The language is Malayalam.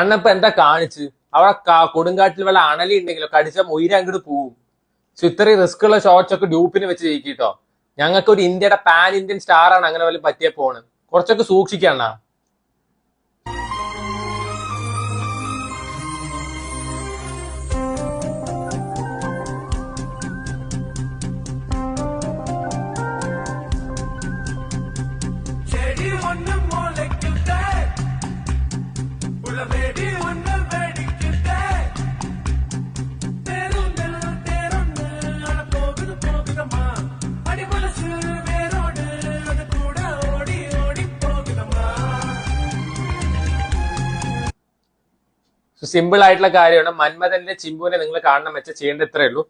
അണ്ണപ്പ എന്താ കാണിച്ച് അവിടെ കൊടുങ്കാട്ടിൽ വല്ല അണലി ഉണ്ടെങ്കിലോ കടിച്ച ഉയര അങ്ങോട്ട് പോവും. പക്ഷെ ഇത്രയും റിസ്ക് ഉള്ള ഷോട്ട്സ് ഒക്കെ ഡ്യൂപ്പിന് വെച്ച് ജയിക്കിട്ടോ. ഞങ്ങൾക്ക് ഒരു ഇന്ത്യയുടെ പാൻ ഇന്ത്യൻ സ്റ്റാർ ആണ് അങ്ങനെ വല്ല പറ്റിയ പോണ്. കുറച്ചൊക്കെ സൂക്ഷിക്കണ്ണ. സിമ്പിൾ ആയിട്ടുള്ള കാര്യമാണ്. മന്മഥന്റെ ചിമ്പുവിനെ നിങ്ങൾ കാണണം വെച്ചാൽ ചെയ്യേണ്ട ഇത്രയേ ഉള്ളൂ.